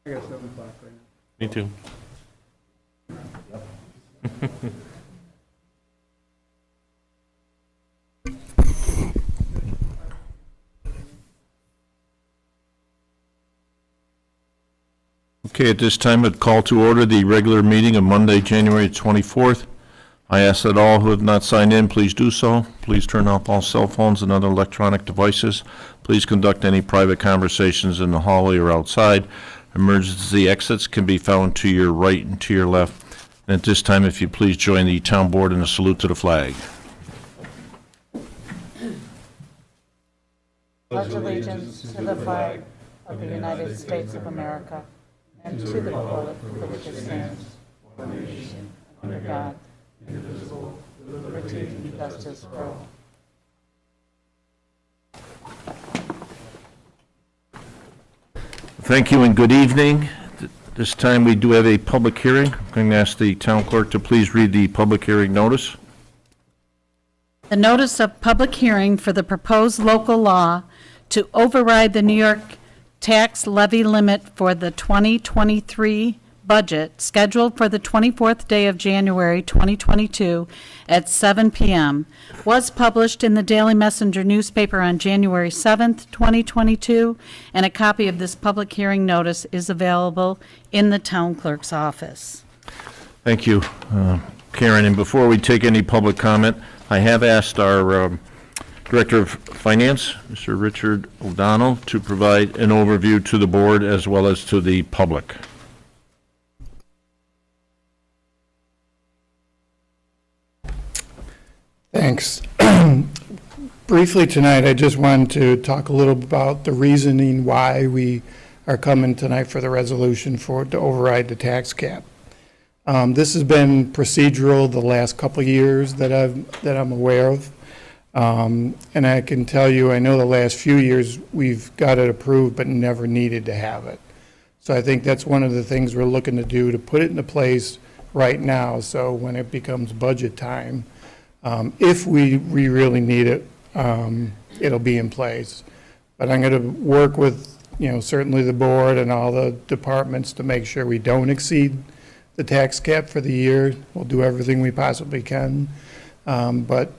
I got 7 o'clock right now. Me too. Okay, at this time, I'd call to order the regular meeting of Monday, January 24th. I ask that all who have not signed in, please do so. Please turn off all cell phones and other electronic devices. Please conduct any private conversations in the hallway or outside. Emergency exits can be found to your right and to your left. And at this time, if you please join the town board in a salute to the flag. Pledge allegiance to the flag of the United States of America and to the republic for which it stands, one nation, under God, indivisible, with liberty and justice for all. Thank you and good evening. This time we do have a public hearing. I'm going to ask the town clerk to please read the public hearing notice. The notice of public hearing for the proposed local law to override the New York tax levy limit for the 2023 budget, scheduled for the 24th day of January 2022 at 7 p.m., was published in the Daily Messenger newspaper on January 7th, 2022, and a copy of this public hearing notice is available in the town clerk's office. Thank you, Karen. And before we take any public comment, I have asked our Director of Finance, Mr. Richard O'Donnell, to provide an overview to the board as well as to the public. Thanks. Briefly tonight, I just wanted to talk a little about the reasoning why we are coming tonight for the resolution to override the tax cap. This has been procedural the last couple of years that I'm aware of. And I can tell you, I know the last few years we've got it approved but never needed to have it. So I think that's one of the things we're looking to do, to put it into place right now, so when it becomes budget time, if we really need it, it'll be in place. But I'm going to work with, certainly the board and all the departments to make sure we don't exceed the tax cap for the year. We'll do everything we possibly can. But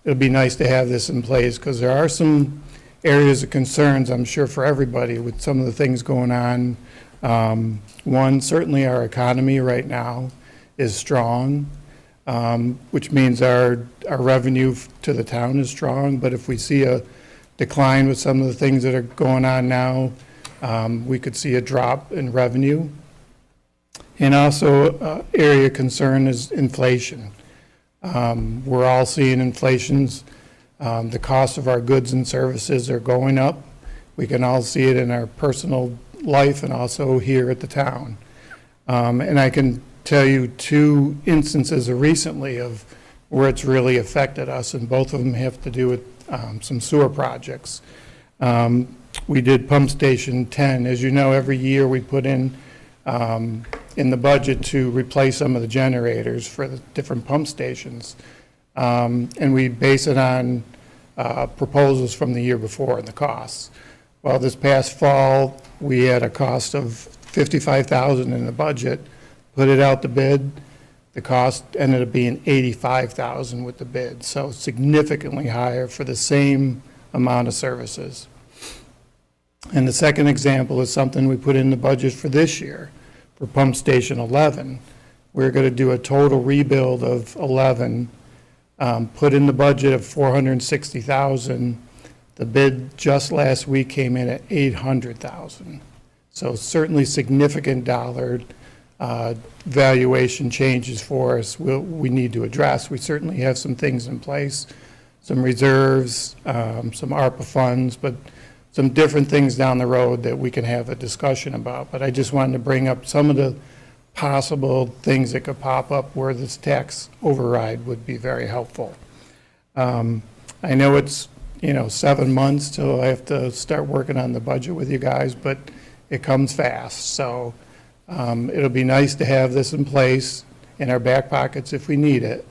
it'll be nice to have this in place, because there are some areas of concerns, I'm sure, for everybody with some of the things going on. One, certainly our economy right now is strong, which means our revenue to the town is strong. But if we see a decline with some of the things that are going on now, we could see a drop in revenue. And also, area of concern is inflation. We're all seeing inflations. The cost of our goods and services are going up. We can all see it in our personal life and also here at the town. And I can tell you 2 instances recently of where it's really affected us, and both of them have to do with some sewer projects. We did pump station 10. As you know, every year we put in the budget to replace some of the generators for the different pump stations. And we base it on proposals from the year before and the costs. Well, this past fall, we had a cost of $55,000 in the budget, put it out to bid. The cost ended up being $85,000 with the bid, so significantly higher for the same amount of services. And the second example is something we put in the budget for this year. For pump station 11, we're going to do a total rebuild of 11, put in the budget of $460,000. The bid just last week came in at $800,000. So certainly significant dollar valuation changes for us we need to address. We certainly have some things in place, some reserves, some ARPA funds, but some different things down the road that we can have a discussion about. But I just wanted to bring up some of the possible things that could pop up where this tax override would be very helpful. I know it's 7 months till I have to start working on the budget with you guys, but it comes fast. So it'll be nice to have this in place in our back pockets if we need it.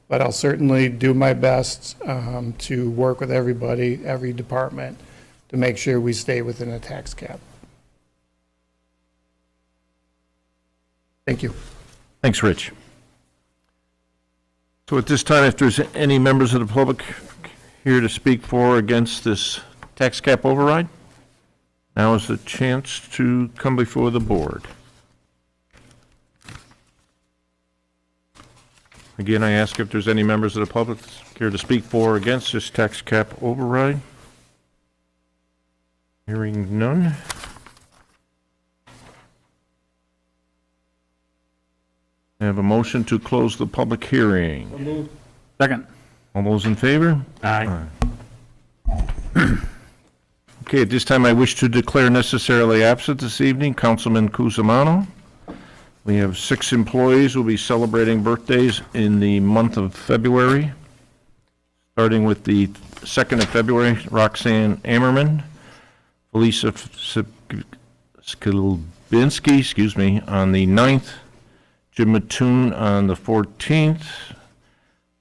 But I'll certainly do my best to work with everybody, every department, to make sure we stay within a tax cap. Thank you. Thanks, Rich. So at this time, if there's any members of the public here to speak for or against this tax cap override, now is the chance to come before the board. Again, I ask if there's any members of the public here to speak for or against this tax cap override. Hearing none. I have a motion to close the public hearing. Second. All those in favor? Aye. Okay, at this time, I wish to declare necessarily absent this evening Councilman Cusimano. We have 6 employees who will be celebrating birthdays in the month of February. Starting with the 2nd of February, Roxanne Ammerman, Felisa Skilbinski, on the 9th, Jim Mattoon on the 14th.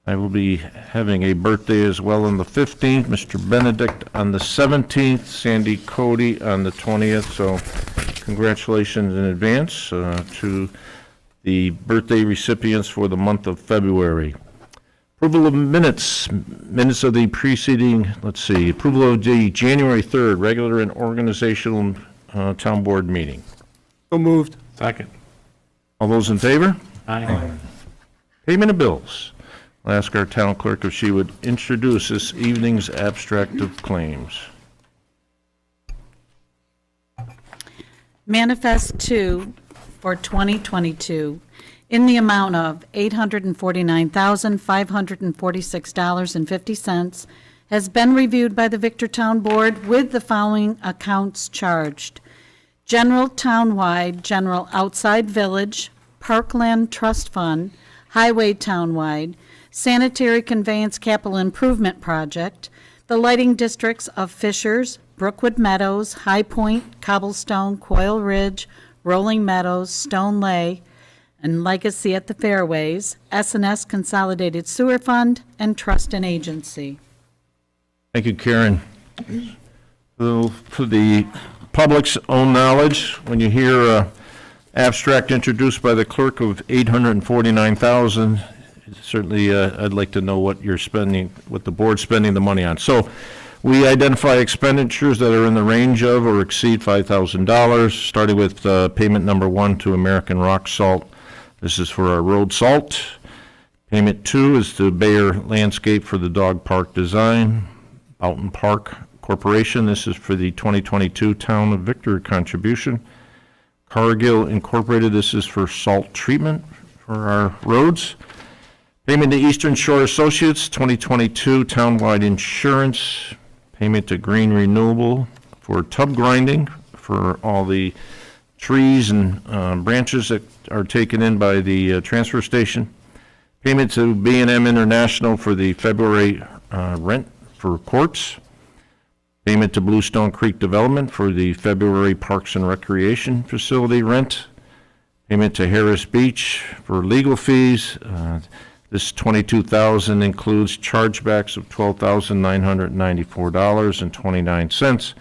I will be having a birthday as well on the 15th, Mr. Benedict on the 17th, Sandy Cody on the 20th. So congratulations in advance to the birthday recipients for the month of February. Approval of minutes of the preceding, approval of the January 3rd regular and organizational town board meeting. So moved. Second. All those in favor? Aye. Payment of bills. I'll ask our town clerk if she would introduce this evening's abstract of claims. Manifest 2 for 2022 in the amount of $849,546.50 has been reviewed by the Victortown Board with the following accounts charged: General Townwide, General Outside Village, Parkland Trust Fund, Highway Townwide, Sanitary Conveyance Capital Improvement Project, the lighting districts of Fishers, Brookwood Meadows, High Point, Cobblestone, Coil Ridge, Rolling Meadows, Stone Lay, and Legacy at the Fairways, S&S Consolidated Sewer Fund, and Trust and Agency. Thank you, Karen. So for the public's own knowledge, when you hear an abstract introduced by the clerk of $849,000, certainly I'd like to know what you're spending, what the board's spending the money on. So we identify expenditures that are in the range of or exceed $5,000, starting with payment number 1 to American Rock Salt. This is for our road salt. Payment 2 is to Bayer Landscape for the dog park design. Boughton Park Corporation, this is for the 2022 Town of Victor contribution. Cargill Incorporated, this is for salt treatment for our roads. Payment to Eastern Shore Associates, 2022 townwide insurance. Payment to Green Renewable for tub grinding for all the trees and branches that are taken in by the transfer station. Payment to B&M International for the February rent for courts. Payment to Bluestone Creek Development for the February Parks and Recreation Facility rent. Payment to Harris Beach for legal fees. This $22,000 includes chargebacks of $12,994.29.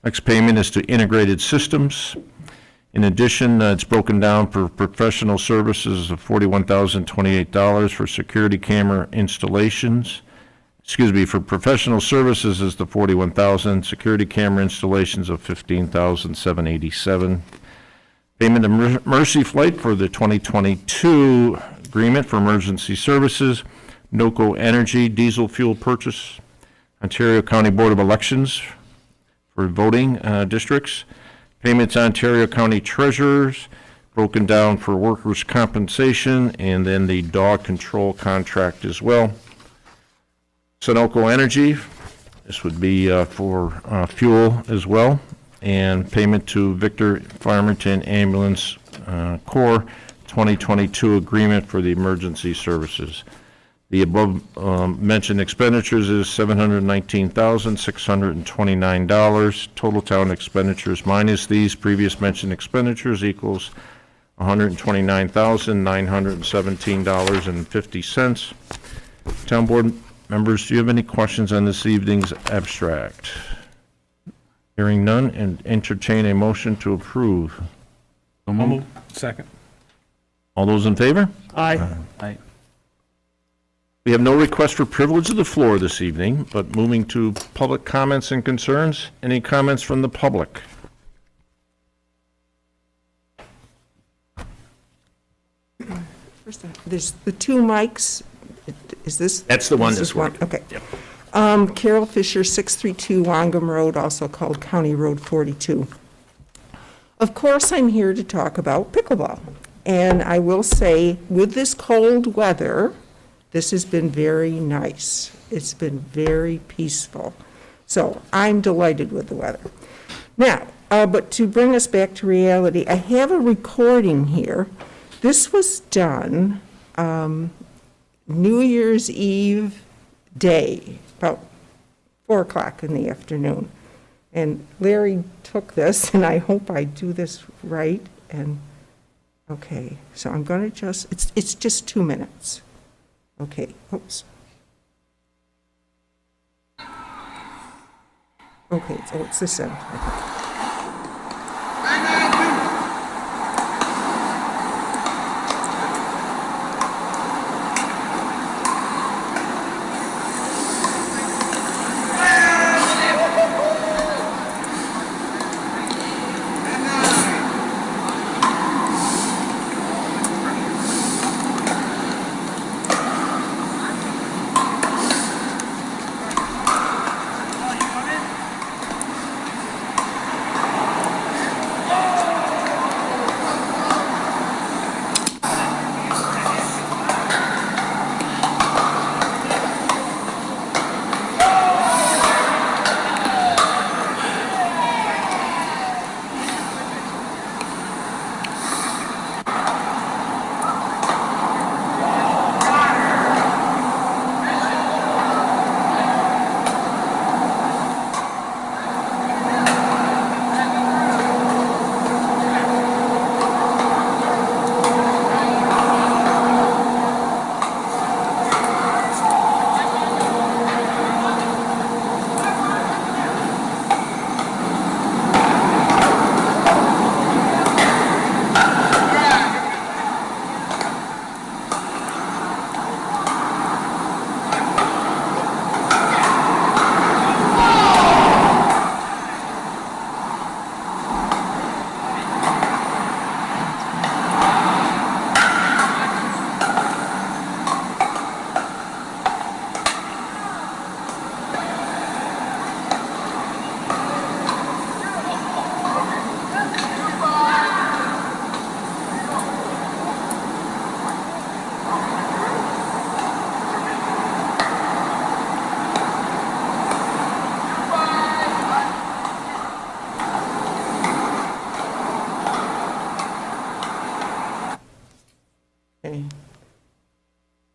Next payment is to Integrated Systems. In addition, it's broken down for professional services of $41,028 for security camera installations. For professional services is the $41,000, security camera installations of $15,787. Payment to Mercy Flight for the 2022 agreement for emergency services. NOCO Energy diesel fuel purchase. Ontario County Board of Elections for voting districts. Payment to Ontario County Treasurers, broken down for workers' compensation, and then the dog control contract as well. Sunoco Energy, this would be for fuel as well, and payment to Victor Farmington Ambulance Corps 2022 agreement for the emergency services. The above mentioned expenditures is $719,629. Total town expenditures minus these previous mentioned expenditures equals $129,917.50. Town board members, do you have any questions on this evening's abstract? Hearing none, and entertain a motion to approve. So moved. Second. All those in favor? Aye. Aye. We have no request for privilege of the floor this evening, but moving to public comments and concerns. Any comments from the public? First, there's the two mics. Is this? That's the one this that's is one? working. Okay. Yep. Carol Fisher, 632 Wangum Road, also called County Road 42. Of course, I'm here to talk about pickleball. And I will say, with this cold weather, this has been very nice. It's been very peaceful. So I'm delighted with the weather. Now, but to bring us back to reality, I have a recording here. This was done New Year's Eve day, about 4 o'clock in the afternoon. And Larry took this, and I hope I do this right. And, okay, so I'm going to just, it's just 2 minutes. Okay, oops. Okay, so it's this end.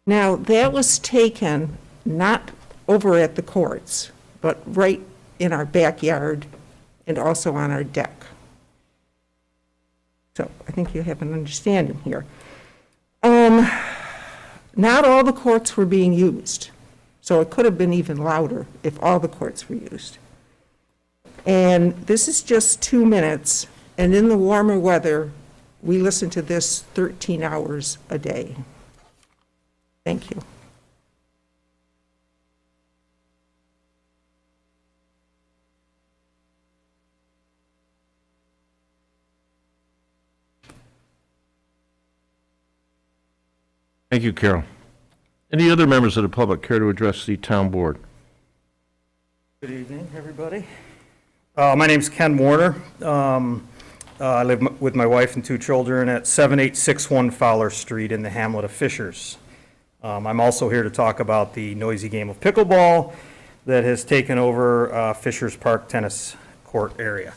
Now, that was taken not over at the courts, but right in our backyard and also on our deck. So I think you have an understanding here. Not all the courts were being used, so it could have been even louder if all the courts were used. And this is just 2 minutes, and in the warmer weather, we listen to this 13 hours a day. Thank you. Thank you, Carol. Any other members of the public care to address the town board? Good evening, everybody. My name's Ken Warner. I live with my wife and 2 children at 7861 Fowler Street in the hamlet of Fishers. I'm also here to talk about the noisy game of pickleball that has taken over Fishers Park tennis court area.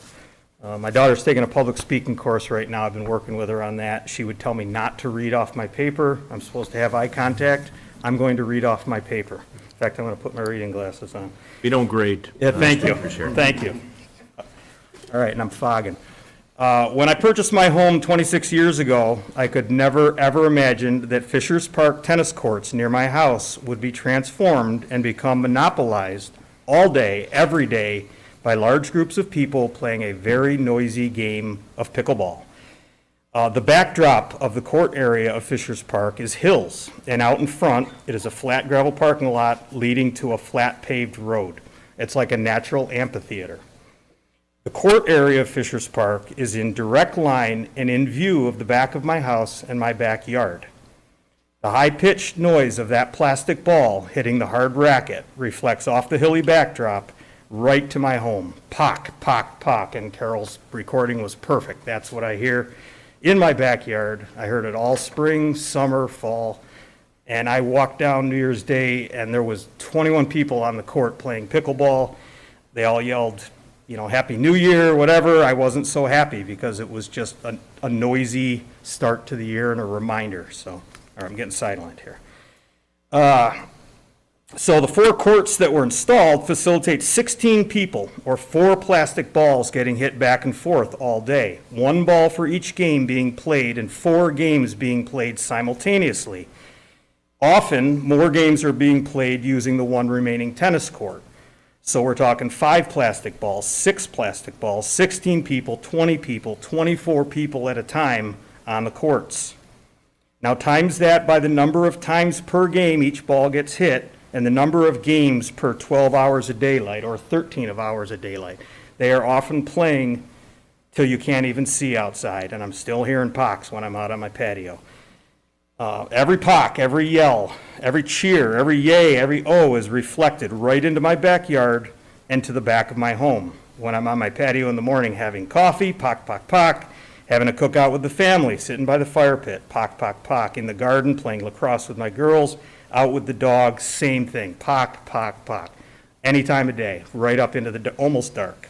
My daughter's taking a public speaking course right now. I've been working with her on that. She would tell me not to read off my paper. I'm supposed to have eye contact. I'm going to read off my paper. In fact, I'm going to put my reading glasses on. We don't grade. Yeah, thank you. Thank you. All right, and I'm fogging. When I purchased my home 26 years ago, I could never, ever imagine that Fishers Park tennis courts near my house would be transformed and become monopolized all day, every day, by large groups of people playing a very noisy game of pickleball. The backdrop of the court area of Fishers Park is hills, and out in front, it is a flat gravel parking lot leading to a flat paved road. It's like a natural amphitheater. The court area of Fishers Park is in direct line and in view of the back of my house and my backyard. The high-pitched noise of that plastic ball hitting the hard racket reflects off the hilly backdrop right to my home. Pock, pock, pock, and Carol's recording was perfect. That's what I hear in my backyard. I heard it all spring, summer, fall, and I walked down New Year's Day, and there was 21 people on the court playing pickleball. They all yelled, you know, Happy New Year, whatever. I wasn't so happy because it was just a noisy start to the year and a reminder. So, all right, I'm getting sidelined here. So the 4 courts that were installed facilitate 16 people or 4 plastic balls getting hit back and forth all day. 1 ball for each game being played and 4 games being played simultaneously. Often, more games are being played using the 1 remaining tennis court. So we're talking 5 plastic balls, 6 plastic balls, 16 people, 20 people, 24 people at a time on the courts. Now times that by the number of times per game each ball gets hit, and the number of games per 12 hours of daylight or 13 of hours of daylight. They are often playing till you can't even see outside, and I'm still hearing pocks when I'm out on my patio. Every pock, every yell, every cheer, every yay, every oh is reflected right into my backyard and to the back of my home. When I'm on my patio in the morning having coffee, pock, pock, pock, having a cookout with the family, sitting by the fire pit, pock, pock, pock, in the garden playing lacrosse with my girls, out with the dog, same thing, pock, pock, pock, any time of day, right up into the almost dark.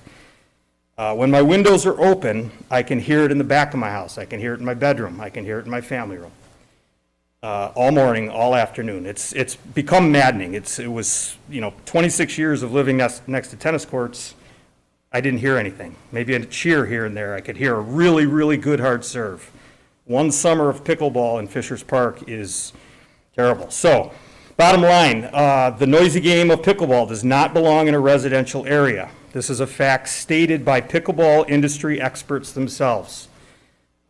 When my windows are open, I can hear it in the back of my house. I can hear it in my bedroom. I can hear it in my family room. All morning, all afternoon. It's become maddening. It was, 26 years of living next to tennis courts. I didn't hear anything. Maybe a cheer here and there. I could hear a really, really good hard serve. One summer of pickleball in Fishers Park is terrible. So, bottom line, the noisy game of pickleball does not belong in a residential area. This is a fact stated by pickleball industry experts themselves.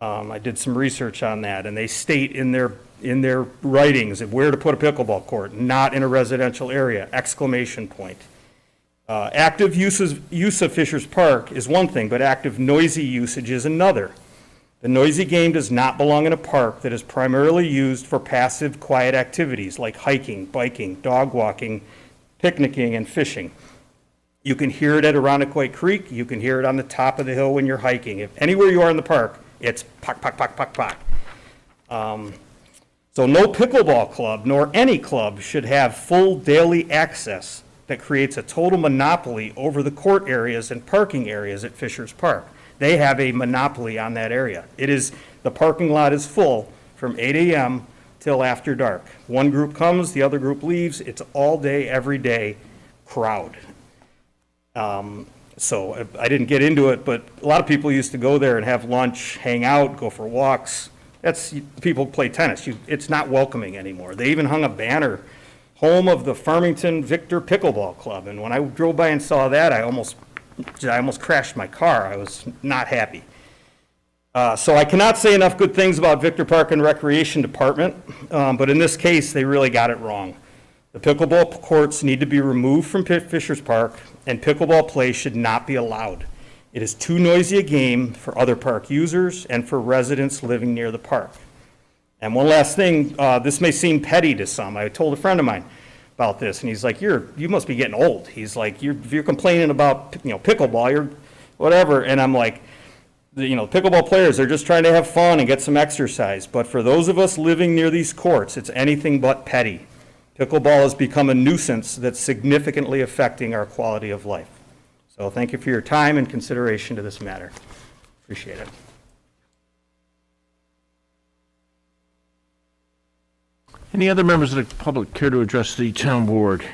I did some research on that, and they state in their writings of where to put a pickleball court, not in a residential area, exclamation point. Active use of Fishers Park is one thing, but active noisy usage is another. The noisy game does not belong in a park that is primarily used for passive, quiet activities like hiking, biking, dog walking, picnicking, and fishing. You can hear it at Irondequoit Creek. You can hear it on the top of the hill when you're hiking. If anywhere you are in the park, it's pock, pock, pock, pock, pock. So no pickleball club, nor any club, should have full daily access that creates a total monopoly over the court areas and parking areas at Fishers Park. They have a monopoly on that area. The parking lot is full from 8 a.m. till after dark. One group comes, the other group leaves. It's all day, every day crowd. So I didn't get into it, but a lot of people used to go there and have lunch, hang out, go for walks. People play tennis. It's not welcoming anymore. They even hung a banner, home of the Farmington Victor Pickleball Club. And when I drove by and saw that, I almost crashed my car. I was not happy. So I cannot say enough good things about Victor Park and Recreation Department, but in this case, they really got it wrong. The pickleball courts need to be removed from Fishers Park, and pickleball play should not be allowed. It is too noisy a game for other park users and for residents living near the park. And one last thing, this may seem petty to some. I told a friend of mine about this, and he's like, you must be getting old. He's like, if you're complaining about, pickleball, you're whatever. And I'm like, pickleball players, they're just trying to have fun and get some exercise. But for those of us living near these courts, it's anything but petty. Pickleball has become a nuisance that's significantly affecting our quality of life. So thank you for your time and consideration to this matter. Appreciate it. Any other members of the public care to address the town board?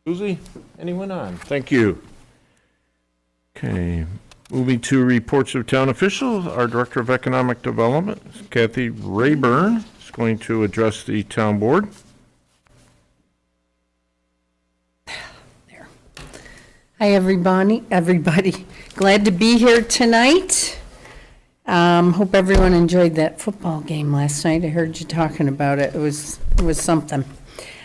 Susie, anyone on? Thank you. Okay, moving to reports of town officials, our Director of Economic Development, Kathy Rayburn, is going to address the town board. Hi, everybody. Glad to be here tonight. Hope everyone enjoyed that football game last night. I heard you talking about it. It was something.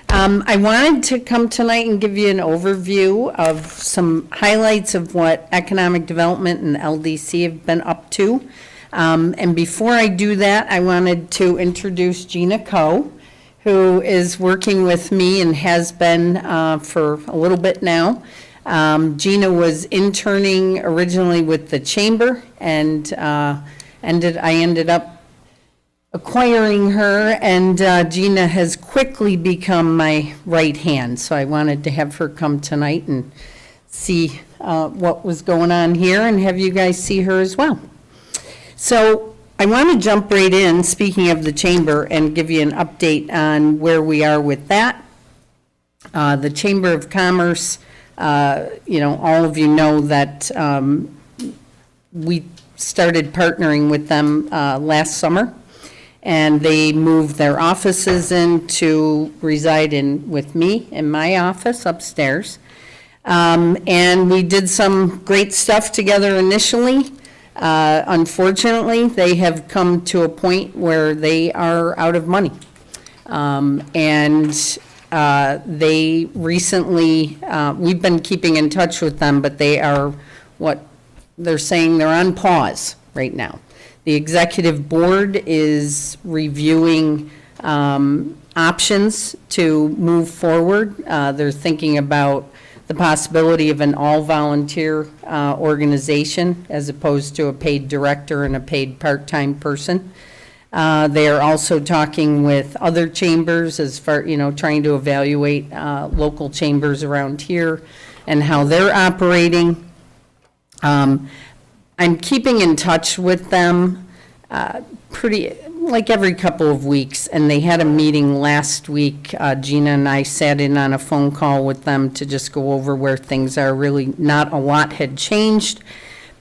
I wanted to come tonight and give you an overview of some highlights of what economic development and LDC have been up to. And before I do that, I wanted to introduce Gina Coe, who is working with me and has been for a little bit now. Gina was interning originally with the chamber, and I ended up acquiring her, and Gina has quickly become my right hand. So I wanted to have her come tonight and see what was going on here and have you guys see her as well. So I want to jump right in, speaking of the chamber, and give you an update on where we are with that. The Chamber of Commerce, all of you know that we started partnering with them last summer, and they moved their offices in to reside with me in my office upstairs. And we did some great stuff together initially. Unfortunately, they have come to a point where they are out of money. They recently, we've been keeping in touch with them, but they are, what they're saying, they're on pause right now. The executive board is reviewing options to move forward. They're thinking about the possibility of an all-volunteer organization as opposed to a paid director and a paid part-time person. They are also talking with other chambers as far, trying to evaluate local chambers around here and how they're operating. I'm keeping in touch with them pretty, like every couple of weeks, and they had a meeting last week. Gina and I sat in on a phone call with them to just go over where things are. Really not a lot had changed,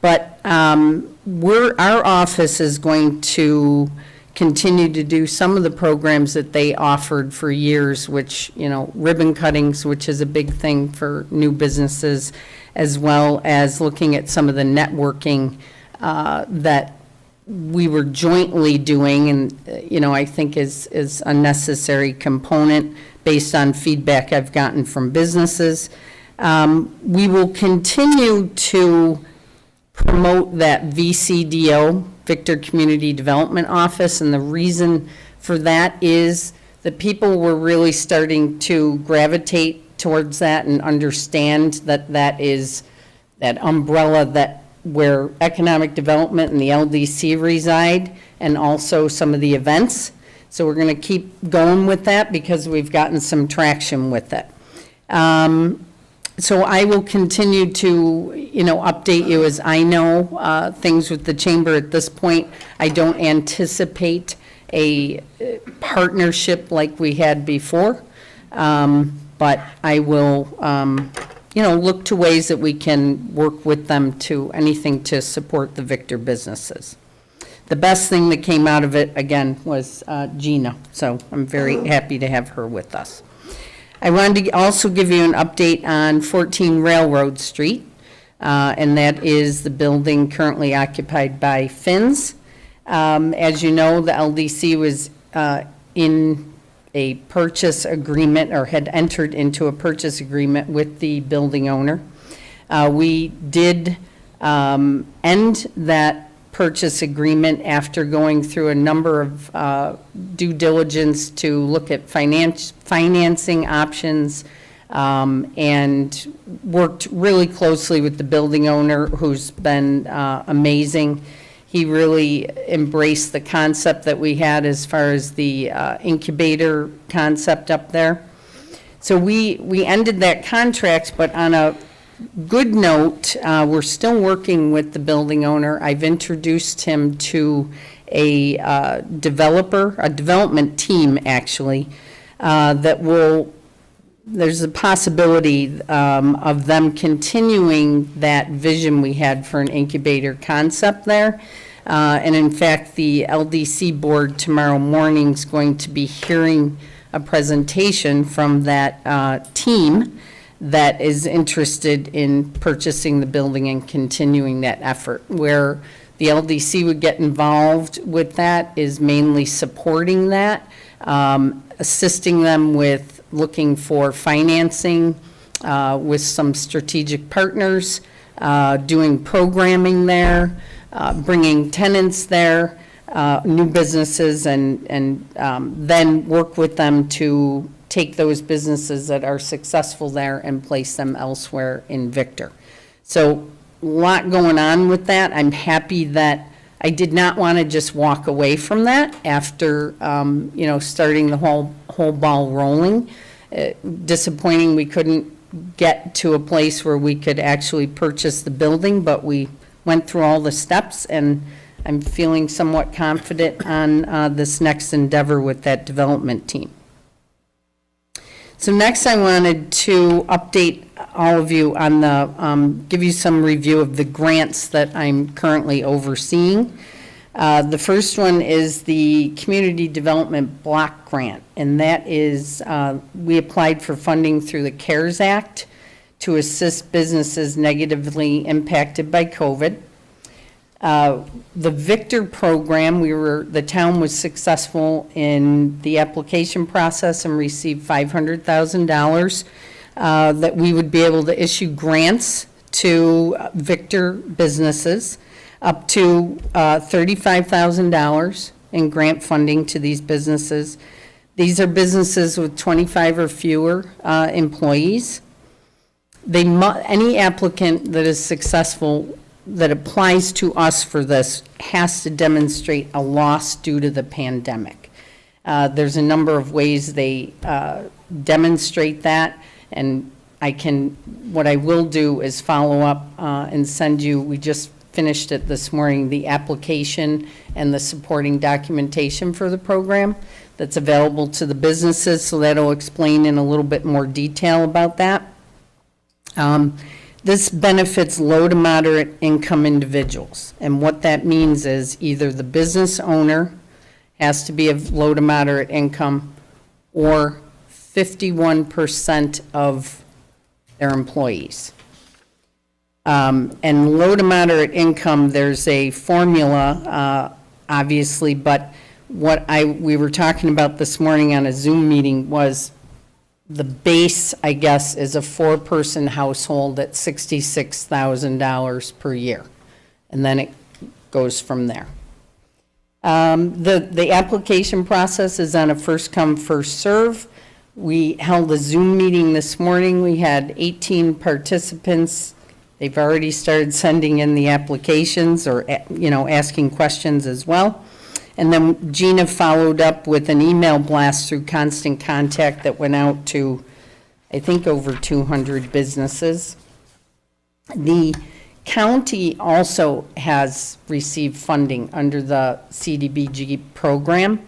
but our office is going to continue to do some of the programs that they offered for years, which, ribbon cuttings, which is a big thing for new businesses, as well as looking at some of the networking that we were jointly doing, and, I think is a necessary component based on feedback I've gotten from businesses. We will continue to promote that VCDO, Victor Community Development Office, and the reason for that is that people were really starting to gravitate towards that and understand that that is that umbrella that where economic development and the LDC reside, and also some of the events. So we're going to keep going with that because we've gotten some traction with it. So I will continue to, update you as I know things with the chamber. At this point, I don't anticipate a partnership like we had before, but I will, look to ways that we can work with them to anything to support the Victor businesses. The best thing that came out of it, again, was Gina, so I'm very happy to have her with us. I wanted to also give you an update on 14 Railroad Street, and that is the building currently occupied by Finns. As you know, the LDC was in a purchase agreement, or had entered into a purchase agreement with the building owner. We did end that purchase agreement after going through a number of due diligence to look at financing options, and worked really closely with the building owner, who's been amazing. He really embraced the concept that we had as far as the incubator concept up there. So we ended that contract, but on a good note, we're still working with the building owner. I've introduced him to a development team, actually, there's a possibility of them continuing that vision we had for an incubator concept there. And in fact, the LDC board tomorrow morning is going to be hearing a presentation from that team that is interested in purchasing the building and continuing that effort. Where the LDC would get involved with that is mainly supporting that, assisting them with looking for financing with some strategic partners, doing programming there, bringing tenants there, new businesses, and then work with them to take those businesses that are successful there and place them elsewhere in Victor. So a lot going on with that. I'm happy that I did not want to just walk away from that after, starting the whole ball rolling. Disappointing we couldn't get to a place where we could actually purchase the building, but we went through all the steps, and I'm feeling somewhat confident on this next endeavor with that development team. So next I wanted to update all of you on the, give you some review of the grants that I'm currently overseeing. The first one is the Community Development Block Grant, and that is, we applied for funding through the CARES Act to assist businesses negatively impacted by COVID. The Victor program, the town was successful in the application process and received $500,000 that we would be able to issue grants to Victor businesses up to $35,000 in grant funding to these businesses. These are businesses with 25 or fewer employees. Any applicant that is successful that applies to us for this has to demonstrate a loss due to the pandemic. There's a number of ways they demonstrate that, and what I will do is follow up and send you, we just finished it this morning, the application and the supporting documentation for the program that's available to the businesses, so that'll explain in a little bit more detail about that. This benefits low to moderate income individuals, and what that means is either the business owner has to be of low to moderate income or 51% of their employees. And low to moderate income, there's a formula, obviously, but what we were talking about this morning on a Zoom meeting was the base, I guess, is a 4-person household at $66,000 per year, and then it goes from there. The application process is on a first-come, first-serve. We held a Zoom meeting this morning. We had 18 participants. They've already started sending in the applications or, asking questions as well. And then Gina followed up with an email blast through Constant Contact that went out to, I think, over 200 businesses. The county also has received funding under the CDBG program.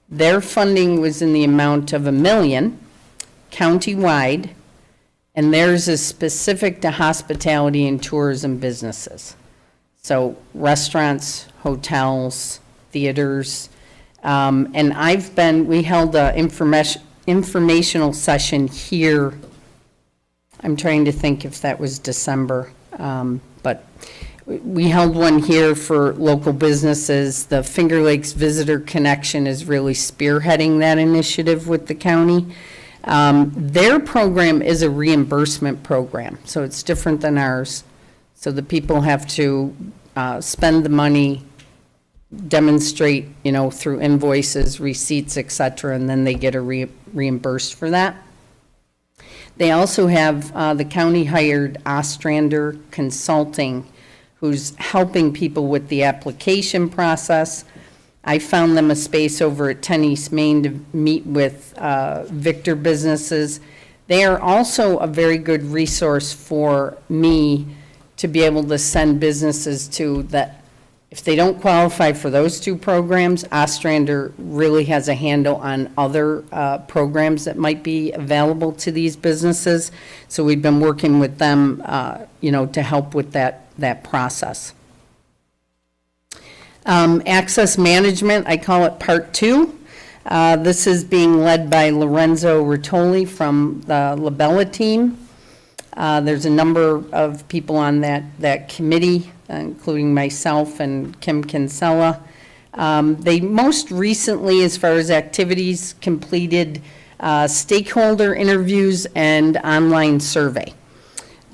Their funding was in the amount of $1 million countywide, and theirs is specific to hospitality and tourism businesses. So restaurants, hotels, theaters, and we held a informational session here. I'm trying to think if that was December, but we held one here for local businesses. The Finger Lakes Visitor Connection is really spearheading that initiative with the county. Their program is a reimbursement program, so it's different than ours. So the people have to spend the money, demonstrate, through invoices, receipts, et cetera, and then they get reimbursed for that. They also have, the county hired Ostrander Consulting, who's helping people with the application process. I found them a space over at 10 East Main to meet with Victor businesses. They are also a very good resource for me to be able to send businesses to that. If they don't qualify for those two programs, Ostrander really has a handle on other programs that might be available to these businesses. So we've been working with them, to help with that process. Access management, I call it part 2. This is being led by Lorenzo Rotoli from the Liability team. There's a number of people on that committee, including myself and Kim Kinsella. They most recently, as far as activities, completed stakeholder interviews and online survey.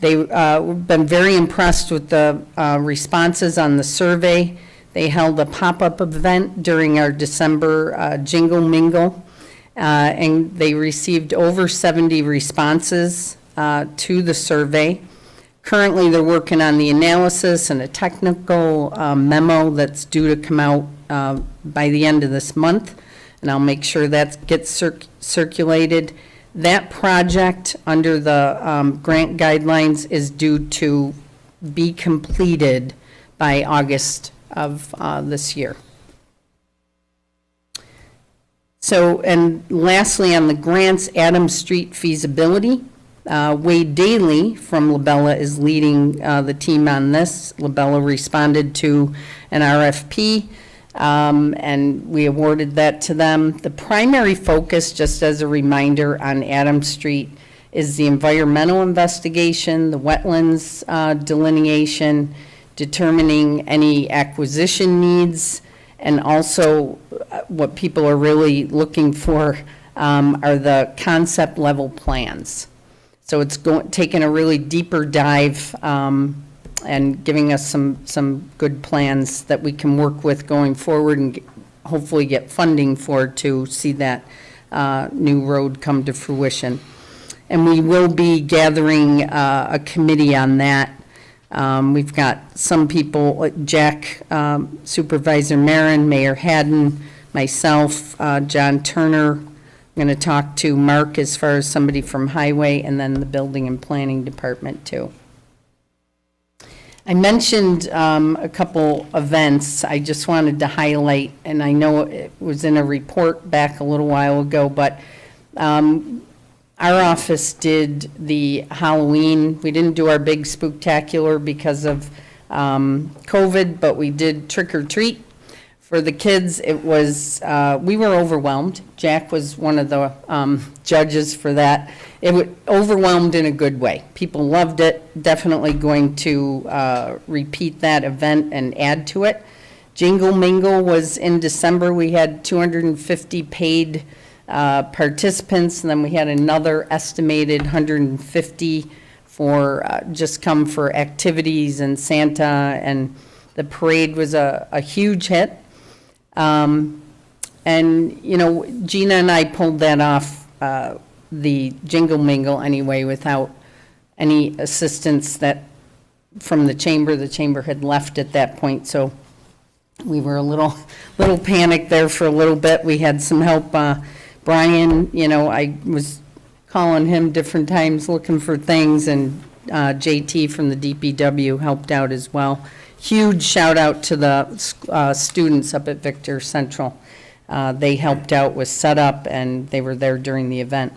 They've been very impressed with the responses on the survey. They held a pop-up event during our December Jingle Mingle, and they received over 70 responses to the survey. Currently, they're working on the analysis and a technical memo that's due to come out by the end of this month, and I'll make sure that gets circulated. That project, under the grant guidelines, is due to be completed by August of this year. So, and lastly, on the grants, Adams Street feasibility. Wade Daly from Labella is leading the team on this. Labella responded to an RFP, and we awarded that to them. The primary focus, just as a reminder, on Adams Street is the environmental investigation, the wetlands delineation, determining any acquisition needs, and also what people are really looking for are the concept level plans. So it's taking a really deeper dive and giving us some good plans that we can work with going forward and hopefully get funding for to see that new road come to fruition. And we will be gathering a committee on that. We've got some people, like Jack, Supervisor Marin, Mayor Haddon, myself, John Turner. I'm going to talk to Mark as far as somebody from Highway, and then the Building and Planning Department too. I mentioned a couple events I just wanted to highlight, and I know it was in a report back a little while ago, but our office did the Halloween. We didn't do our big spooktacular because of COVID, but we did trick or treat. For the kids, it was, we were overwhelmed. Jack was one of the judges for that. It was overwhelmed in a good way. People loved it. Definitely going to repeat that event and add to it. Jingle Mingle was in December. We had 250 paid participants, and then we had another estimated 150 for just come for activities and Santa, and the parade was a huge hit. And, you know, Gina and I pulled that off, the Jingle Mingle anyway, without any assistance that, from the chamber. The chamber had left at that point, so we were a little panicked there for a little bit. We had some help. Brian, you know, I was calling him different times looking for things, and JT from the DPW helped out as well. Huge shout out to the students up at Victor Central. They helped out with setup, and they were there during the event.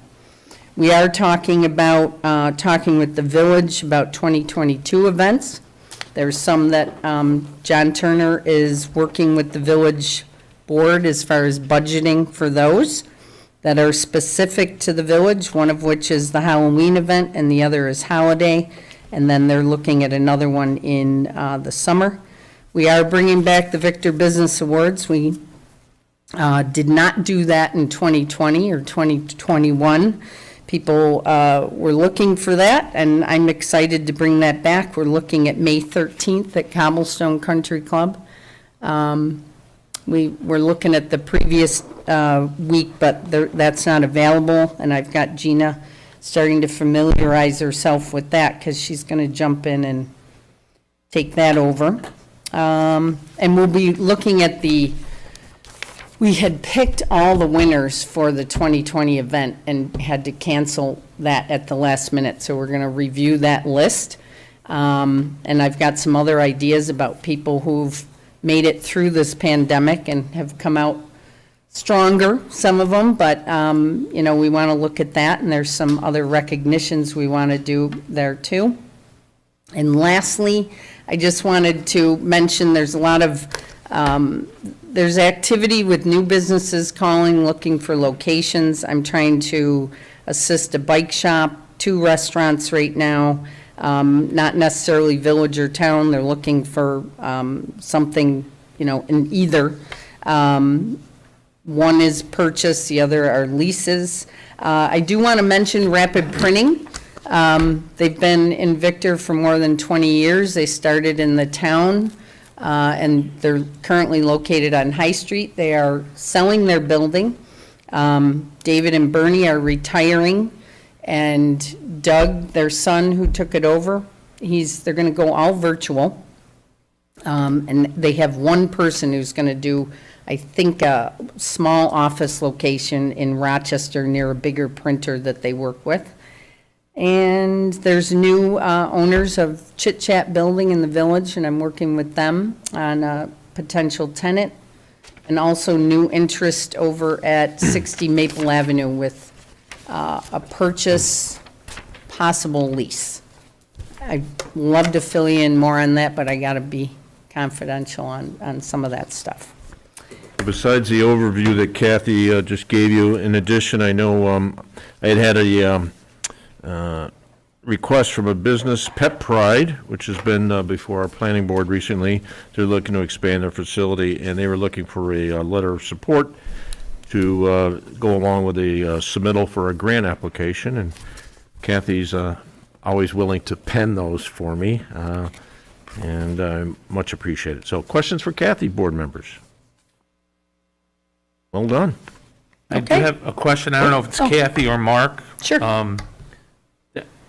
We are talking about, talking with the village about 2022 events. There's some that John Turner is working with the village board as far as budgeting for those that are specific to the village, one of which is the Halloween event and the other is holiday. And then they're looking at another one in the summer. We are bringing back the Victor Business Awards. We did not do that in 2020 or 2021. People were looking for that, and I'm excited to bring that back. We're looking at May 13th at Cobblestone Country Club. We were looking at the previous week, but that's not available, and I've got Gina starting to familiarize herself with that because she's going to jump in and take that over. And we'll be looking at we had picked all the winners for the 2020 event and had to cancel that at the last minute. So we're going to review that list. And I've got some other ideas about people who've made it through this pandemic and have come out stronger, some of them, but, you know, we want to look at that, and there's some other recognitions we want to do there too. And lastly, I just wanted to mention there's a lot of, there's activity with new businesses calling, looking for locations. I'm trying to assist a bike shop 2 restaurants right now, not necessarily village or town. They're looking for something, in either. One is purchase, the other are leases. I do want to mention Rapid Printing. They've been in Victor for more than 20 years. They started in the town, and they're currently located on High Street. They are selling their building. David and Bernie are retiring, and Doug, their son, who took it over, they're going to go all virtual. And they have one person who's going to do, I think, a small office location in Rochester near a bigger printer that they work with. And there's new owners of Chit Chat Building in the village, and I'm working with them on a potential tenant. And also new interest over at 60 Maple Avenue with a purchase, possible lease. I'd love to fill you in more on that, but I got to be confidential on some of that stuff. Besides the overview that Kathy just gave you, in addition, I know I had a request from a business, Pet Pride, which has been before our planning board recently. They're looking to expand their facility, and they were looking for a letter of support to go along with a submittal for a grant application, and Kathy's always willing to pen those for me, and I much appreciate it. So questions for Kathy, board members? Well done. I do Okay. have a question. I don't know if it's Kathy or Mark. Sure.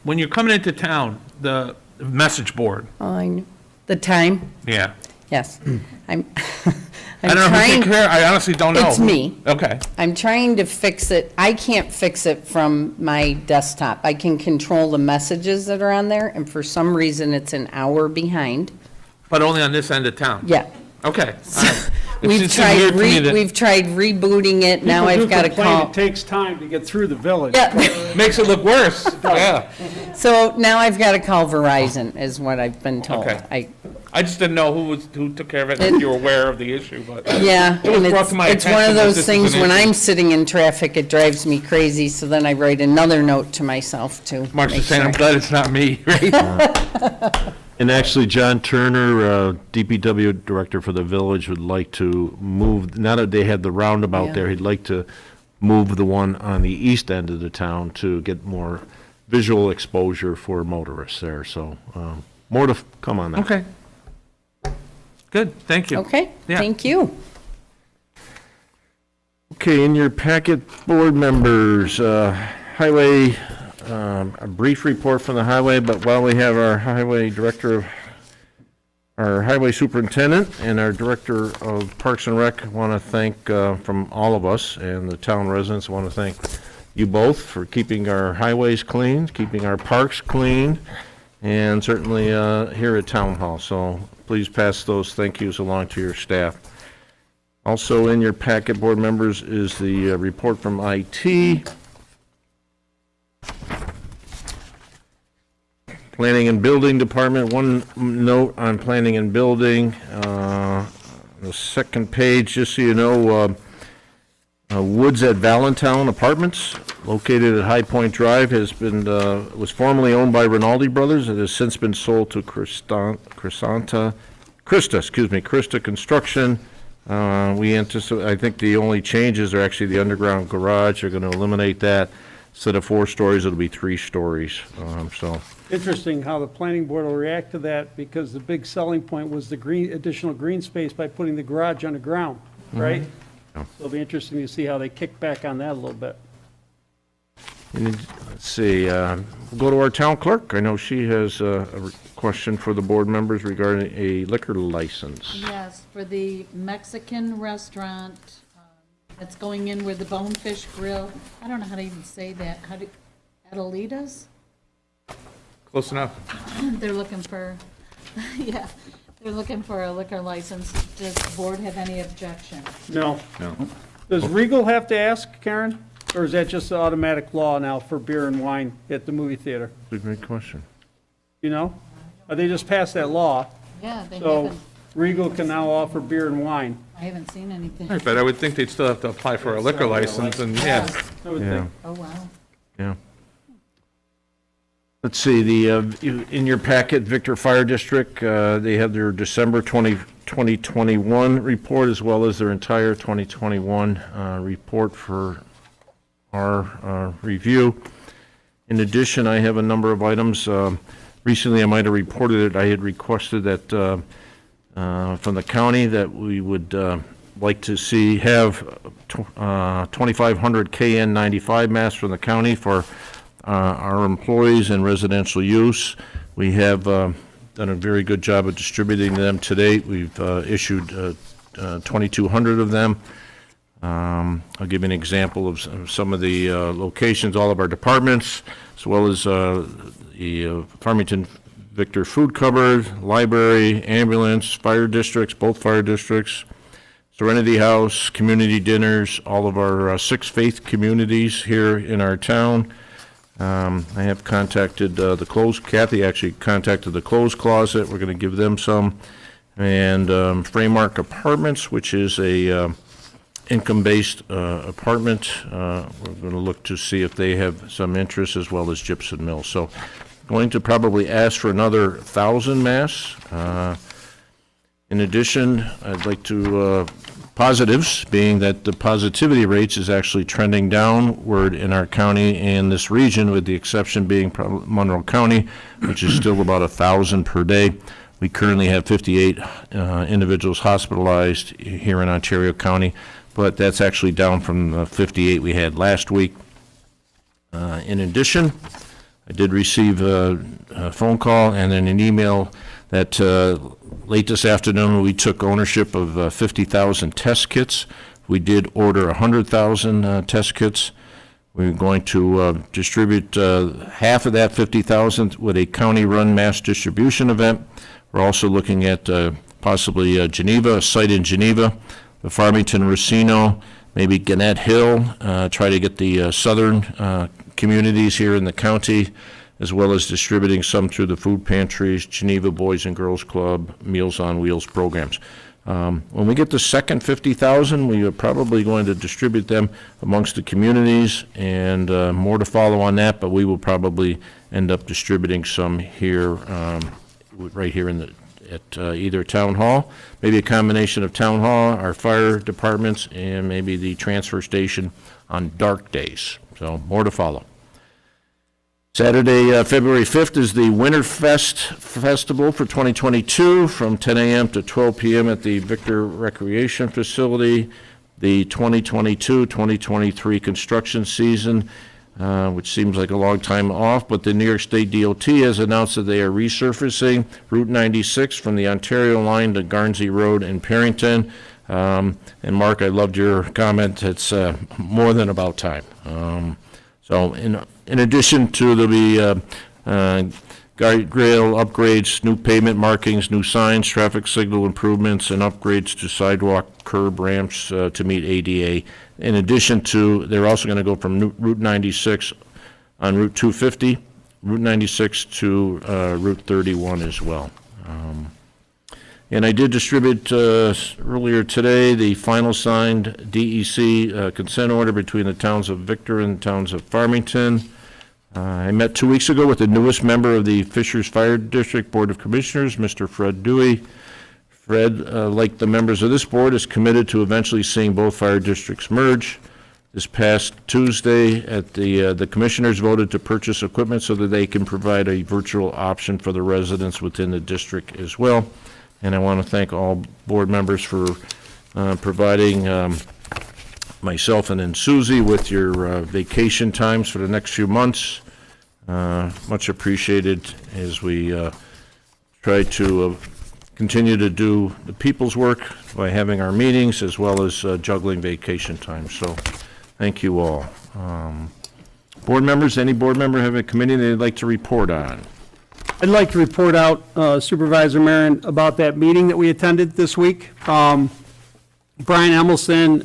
When you're coming into town, the message board, The time, yeah. yes. I'm I don't know who trying, take care, I honestly don't know. It's me. Okay. I'm trying to fix it. I can't fix it from my desktop. I can control the messages that are on there, and for some reason, it's an hour behind. But only on this end of town? Yeah. Okay. All right. It's We've just tried, weird for me to- we've tried rebooting it, now People do I've got to complain call. It takes time to get through the village. Yeah, Makes it look worse. Yeah. so now I've got to call Verizon, is what I've been told. Okay. I just didn't know who took care of it, and if you were aware of the issue, but. Yeah, It was and brought to my it's one attention of that those this was things, an when issue. I'm sitting in traffic, it drives me crazy, so then I write another note to myself to Mark's make just saying, I'm sure. glad it's not me, right? And actually, John Turner, DPW Director for the village, would like to move, now that they had the roundabout Yeah. there, he'd like to move the one on the east end of the town to get more visual exposure for motorists there, so more to come on that. Okay. Good, thank you. Okay, Yeah. thank you. Okay, in your packet, board members, highway, a brief report from the highway, but while we have our highway director, our highway superintendent and our director of Parks and Rec, want to thank, from all of us and the town residents, want to thank you both for keeping our highways clean, keeping our parks clean, and certainly here at Town Hall. So please pass those thank yous along to your staff. Also in your packet, board members, is the report from IT. Planning and Building Department, one note on Planning and Building. The second page, just so you know, Woods at Valentine Apartments, located at High Point Drive, has been, was formerly owned by Rinaldi Brothers. It has since been sold to Christa Construction. We anticipate, I think the only changes are actually the underground garage. They're going to eliminate that. Instead of 4 stories, it'll be 3 stories, so. Interesting how the planning board will react to that, because the big selling point was the additional green space by putting the garage underground, right? Yeah. So it'll be interesting to see how they kick back on that a little bit. And let's see, we'll go to our town clerk. I know she has a question for the board members regarding a liquor license. Yes, for the Mexican restaurant that's going in where the Bonefish Grill, I don't know how to even say that, Adelita's? Close enough. They're looking for, yeah, they're looking for a liquor license. Does the board have any objection? No. No. Does Regal have to ask, Karen? Or is that just the automatic law now for beer and wine at the movie theater? Good question. You know? Or they just passed that law, Yeah, they so haven't, Regal can now offer beer and wine. I haven't seen anything. But I would think they'd still have to apply for a liquor license, and yeah. I would Yeah. think. Oh, wow. Yeah. Let's see, in your packet, Victor Fire District, they have their December 2021 report as well as their entire 2021 report for our review. In addition, I have a number of items. Recently, I might have reported it, I had requested that from the county that we would like to have 2,500 KN95 masks from the county for our employees and residential use. We have done a very good job of distributing them to date. We've issued 2,200 of them. I'll give you an example of some of the locations, all of our departments, as well as the Farmington Victor Food Cupboard, Library, Ambulance, Fire Districts, both fire districts, Serenity House, community dinners, all of our 6 faith communities here in our town. I have contacted the clothes, Kathy actually contacted the Clothes Closet, we're going to give them some, and Framemark Apartments, which is a income-based apartment. We're going to look to see if they have some interest, as well as Gypsum Mill. So going to probably ask for another 1,000 masks. In addition, I'd like to, positives, being that the positivity rates is actually trending downward in our county and this region, with the exception being Monroe County, which is still about 1,000 per day. We currently have 58 individuals hospitalized here in Ontario County, but that's actually down from the 58 we had last week. In addition, I did receive a phone call and then an email that late this afternoon we took ownership of 50,000 test kits. We did order 100,000 test kits. We're going to distribute half of that 50,000 with a county-run mass distribution event. We're also looking at possibly Geneva, a site in Geneva, the Farmington, Racino, maybe Gannett Hill, try to get the southern communities here in the county, as well as distributing some through the food pantries, Geneva Boys and Girls Club, Meals on Wheels programs. When we get the second 50,000, we are probably going to distribute them amongst the communities, and more to follow on that, but we will probably end up distributing some here, right here at either Town Hall, maybe a combination of Town Hall, our fire departments, and maybe the transfer station on dark days. So more to follow. Saturday, February 5th is the Winterfest Festival for 2022 from 10 a.m. to 12 p.m. at the Victor Recreation Facility. The 2022-2023 construction season, which seems like a long time off, but the New York State DOT has announced that they are resurfacing Route 96 from the Ontario line to Garnsey Road in Parrington. And Mark, I loved your comment. It's more than about time. So in addition to the guardrail upgrades, new pavement markings, new signs, traffic signal improvements, and upgrades to sidewalk, curb ramps to meet ADA. In addition to, they're also going to go from Route 96 on Route 250, Route 96 to Route 31 as well. And I did distribute earlier today the final signed DEC consent order between the towns of Victor and the towns of Farmington. I met 2 weeks ago with the newest member of the Fishers Fire District Board of Commissioners, Mr. Fred Dewey. Fred, like the members of this board, is committed to eventually seeing both fire districts merge. This past Tuesday, at the commissioners voted to purchase equipment so that they can provide a virtual option for the residents within the district as well. And I want to thank all board members for providing myself and then Susie with your vacation times for the next few months. Much appreciated as we try to continue to do the people's work by having our meetings as well as juggling vacation time. So thank you all. Board members, any board member have a committee they'd like to report on? I'd like to report out, Supervisor Marin, about that meeting that we attended this week. Brian Emelson,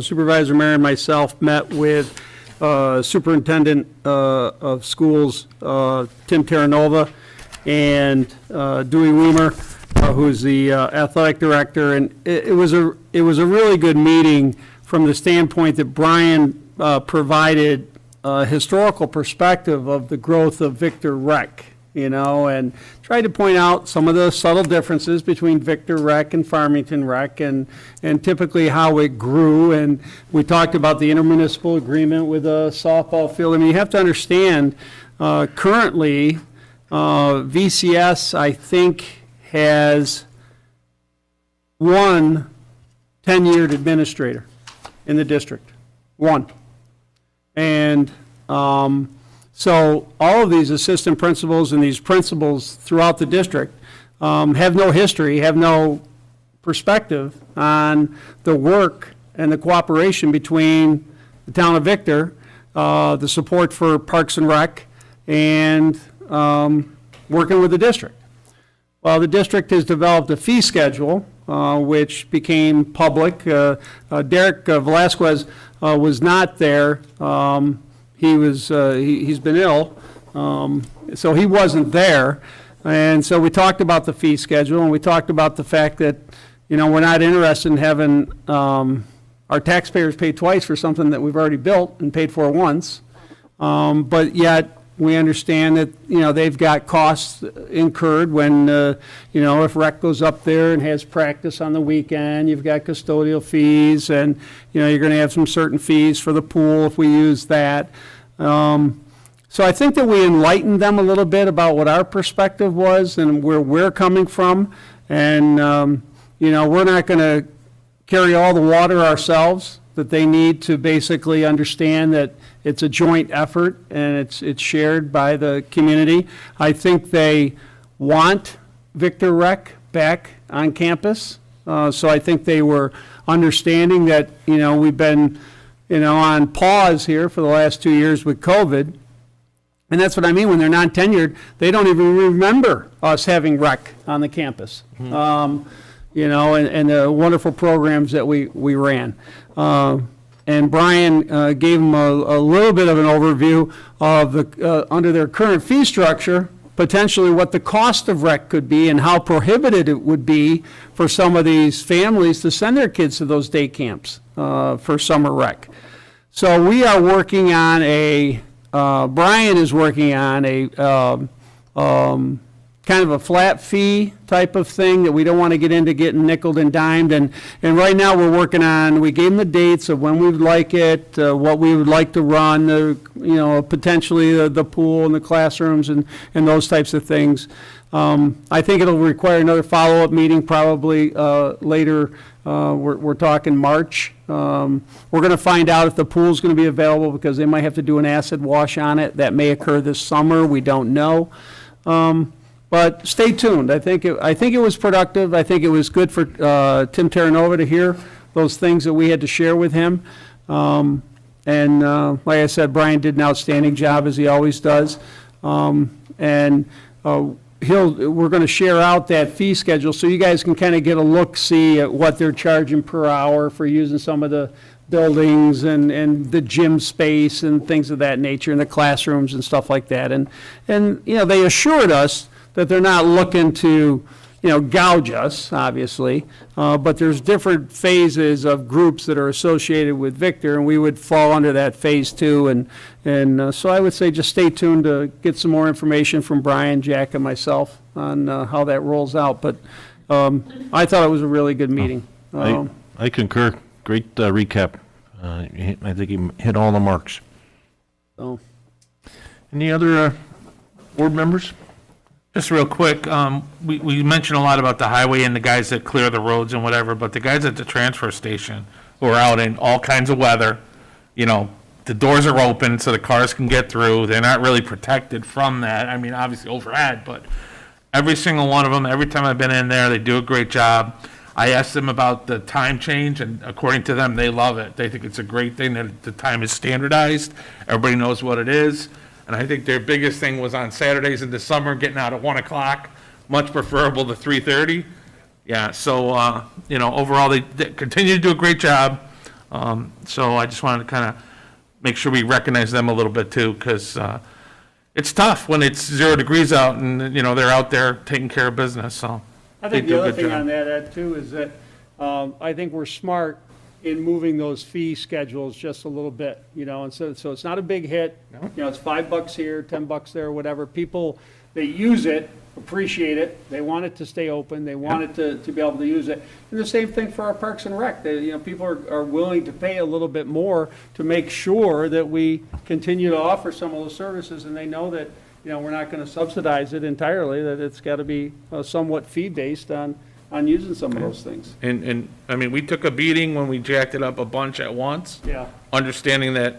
Supervisor Marin, and myself met with Superintendent of Schools, Tim Terranova, and Dewey Weimer, who's the athletic director, and it was a really good meeting from the standpoint that Brian provided historical perspective of the growth of Victor Rec, and tried to point out some of the subtle differences between Victor Rec and Farmington Rec, and typically how it grew. And we talked about the intermunicipal agreement with a softball field. I mean, you have to understand, currently, VCS, I think, has one tenured administrator in the district. One. And so all of these assistant principals and these principals throughout the district have no history, have no perspective on the work and the cooperation between the town of Victor, the support for Parks and Rec, and working with the district. Well, the district has developed a fee schedule, which became public. Derek Velasquez was not there. He's been ill, so he wasn't there. And so we talked about the fee schedule, and we talked about the fact that, we're not interested in having our taxpayers pay twice for something that we've already built and paid for once. But yet, we understand that, they've got costs incurred when, if rec goes up there and has practice on the weekend, you've got custodial fees, and, you're going to have some certain fees for the pool if we use that. So I think that we enlightened them a little bit about what our perspective was and where we're coming from. And, we're not going to carry all the water ourselves, that they need to basically understand that it's a joint effort and it's shared by the community. I think they want Victor Rec back on campus. So I think they were understanding that, we've been, on pause here for the last 2 years with COVID. And that's what I mean when they're non-tenured, they don't even remember us having rec on the campus. And the wonderful programs that we ran. And Brian gave them a little bit of an overview of the under their current fee structure, potentially what the cost of rec could be and how prohibited it would be for some of these families to send their kids to those day camps for summer rec. So we are working on Brian is working on a kind of a flat fee type of thing that we don't want to get into getting nickeled and dimed. And right now we're working on, we gave them the dates of when we would like it, what we would like to run, potentially the pool and the classrooms and those types of things. I think it'll require another follow-up meeting probably later. We're talking March. We're going to find out if the pool's going to be available because they might have to do an acid wash on it. That may occur this summer. We don't know. But stay tuned. I think it was productive. I think it was good for Tim Terranova to hear those things that we had to share with him. And like I said, Brian did an outstanding job, as he always does. And we're going to share out that fee schedule so you guys can kind of get a look-see at what they're charging per hour for using some of the buildings and the gym space and things of that nature, and the classrooms and stuff like that. And they assured us that they're not looking to, gouge us, obviously, but there's different phases of groups that are associated with Victor, and we would fall under that phase too. And so I would say just stay tuned to get some more information from Brian, Jack, and myself on how that rolls out. But I thought it was a really good meeting. I concur. Great recap. I think he hit all the marks. So. Any other board members? Just real quick, we mentioned a lot about the highway and the guys that clear the roads and whatever, but the guys at the transfer station who are out in all kinds of weather, the doors are open so the cars can get through. They're not really protected from that. I mean, obviously overhead, but every single one of them, every time I've been in there, they do a great job. I asked them about the time change, and according to them, they love it. They think it's a great thing that the time is standardized. Everybody knows what it is. And I think their biggest thing was on Saturdays in the summer, getting out at 1 o'clock, much preferable to 3:30. Yeah, so, overall, they continue to do a great job. So I just wanted to kind of make sure we recognize them a little bit too, because it's tough when it's 0 degrees out and, they're out there taking care of business, so. I think the other thing on that too is that I think we're smart in moving those fee schedules just a little bit, and so it's not a big hit. It's $5 here, $10 there, whatever. People, they use it, appreciate it, they want it to stay open, they want it to be able to use it. And the same thing for our Parks and Rec, people are willing to pay a little bit more to make sure that we continue to offer some of those services, and they know that, we're not going to subsidize it entirely, that it's got to be somewhat fee-based on using some of those things. And, I mean, we took a beating when we jacked it up a bunch at once. Yeah. Understanding that,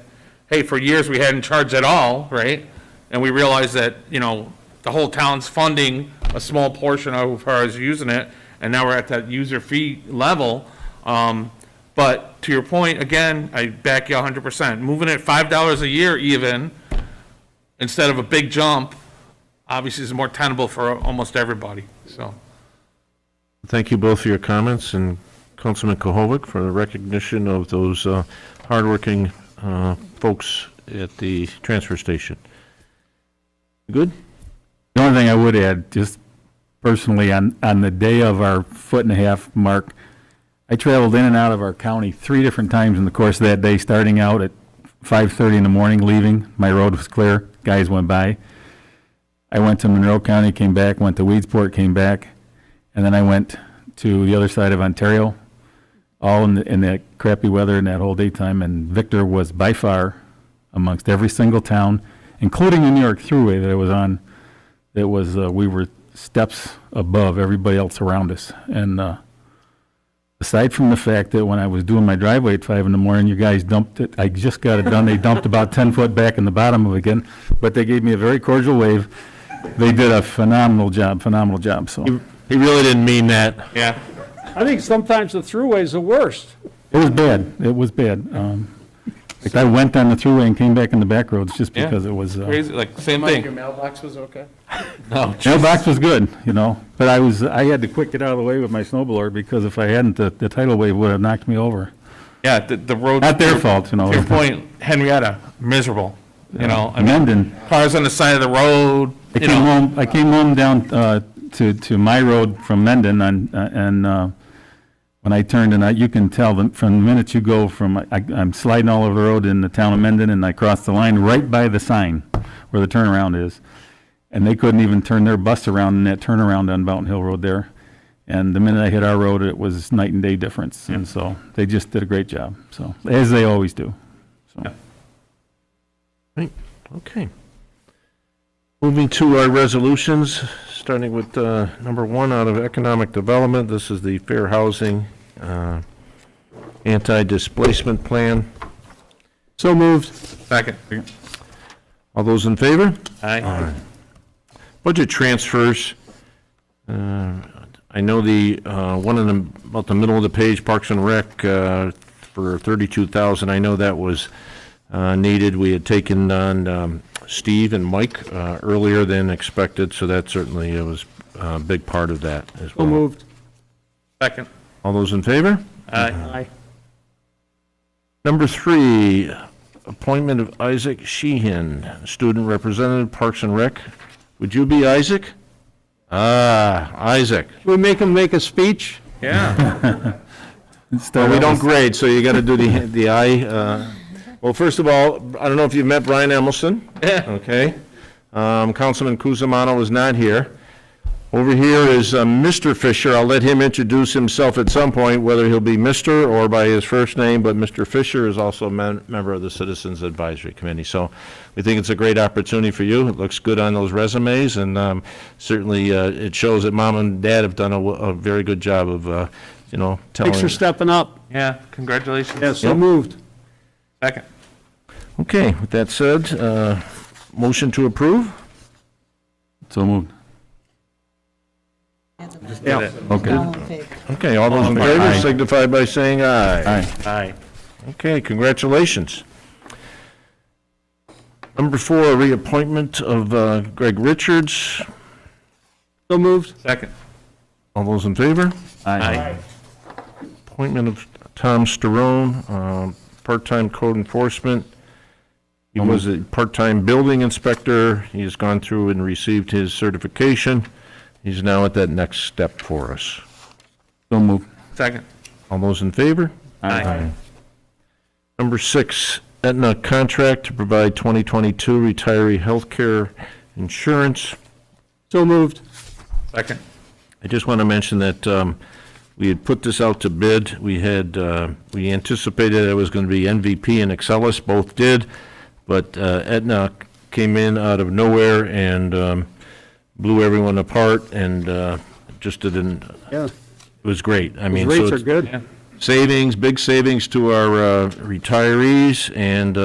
hey, for years we hadn't charged at all, right? And we realized that, the whole town's funding a small portion of ours using it, and now we're at that user fee level. But to your point, again, I back you 100%. Moving it $5 a year even, instead of a big jump, obviously is more tenable for almost everybody, so. Thank you both for your comments, and Councilman Kohovic for the recognition of those hardworking folks at the transfer station. Good? The only thing I would add, just personally, on the day of our 1.5-foot mark, I traveled in and out of our county 3 different times in the course of that day, starting out at 5:30 in the morning, leaving. My road was clear. Guys went by. I went to Monroe County, came back, went to Weedsport, came back, and then I went to the other side of Ontario, all in that crappy weather in that whole daytime, and Victor was by far, amongst every single town, including the New York Thruway that I was on, we were steps above everybody else around us. And aside from the fact that when I was doing my driveway at 5 in the morning, you guys dumped it, I just got it done, they dumped about 10 foot back in the bottom of it again, but they gave me a very cordial wave. They did a phenomenal job, so. He really didn't mean that. Yeah. I think sometimes the throughway's the worst. It was bad. Like I went on the thruway and came back in the back roads just because it was. Crazy, like, same thing. mailbox was okay? No, Mailbox was good, but I had to quick get out of the way with my snowblower because if I hadn't, the tidal wave would have knocked me over. yeah, the road. Not their fault, To your point, Henrietta, miserable, I mean, Amending. cars on the side of the road, I came home down to my road from Mendon, and when I turned, and you can tell from the minute you go from, I'm sliding all over the road in the town of Mendon, and I crossed the line right by the sign where the turnaround is, and they couldn't even turn their bus around in that turnaround on Mountain Hill Road there. And the minute I hit our road, it was night and day difference, and so they just did a great job, so, as they always do. So. Right, okay. Moving to our resolutions, starting with number 1 out of Economic Development. This is the Fair Housing Anti-Displacement Plan. So moved. second. All those in favor? Aye. Budget transfers. I know the one in about the middle of the page, Parks and Rec, for $32,000. I know that was needed. We had taken on Steve and Mike earlier than expected, so that certainly was a big part of that as well. So moved. Second. All those in favor? Aye. Number 3, appointment of Isaac Sheehan, student representative, Parks and Rec. Would you be Isaac? Isaac. We make them make a speech? Yeah. Well, we don't grade, so you got to do the I. Well, first of all, I don't know if you've met Brian Emelson. Yeah. Okay. Councilman Cusimano is not here. Over here is Mr. Fisher. I'll let him introduce himself at some point, whether he'll be Mr. or by his first name, but Mr. Fisher is also a member of the Citizens Advisory Committee. So we think it's a great opportunity for you. It looks good on those resumes, and certainly it shows that Mom and Dad have done a very good job of, telling. Thanks for stepping up. Yeah, congratulations. Yeah, so Yep. moved. Second. Okay, with that said, motion to approve? So moved. Just did it. Okay. Okay, all those in favor Aye. signify by saying aye. Aye. Aye. Okay, congratulations. Number 4, reappointment of Greg Richards. So moved. Second. All those in favor? Aye. Appointment of Tom Sterone, part-time code enforcement. He was a part-time building inspector. He has gone through and received his certification. He's now at that next step for us. So moved. Second. All those in favor? Aye. Number 6, Aetna contract to provide 2022 retiree health care insurance. So moved. Second. I just want to mention that we had put this out to bid. We anticipated it was going to be MVP and Excelis, both did, but Aetna came in out of nowhere and blew everyone apart, and just didn't, Yeah, it was great. I those mean, rates so are it's good. savings, big savings to our retirees, and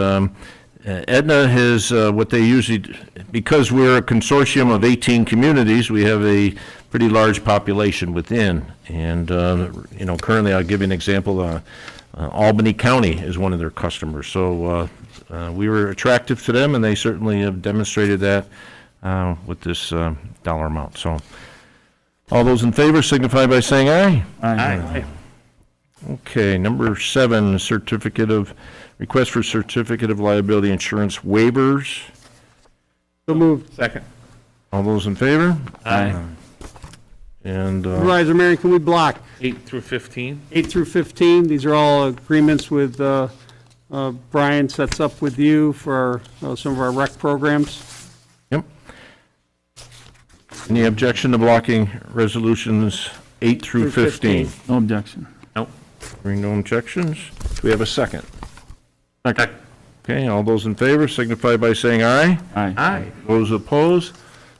Aetna has, what they usually, because we're a consortium of 18 communities, we have a pretty large population within. And, currently, I'll give you an example, Albany County is one of their customers. So we were attractive to them, and they certainly have demonstrated that with this dollar amount. So all those in favor signify by saying aye. Aye. Okay, number 7, request for certificate of liability insurance waivers. So moved. Second. All those in favor? Aye. And, Supervisor Marion, can we block 8 through 15? 8 through 15? These are all agreements with, Brian sets up with you for some of our rec programs. yep. Any objection to blocking resolutions 8 through 15? No objection. Nope. Hearing no objections, do we have a second? Second. Okay, all those in favor signify by saying aye. Aye. Aye. Those opposed?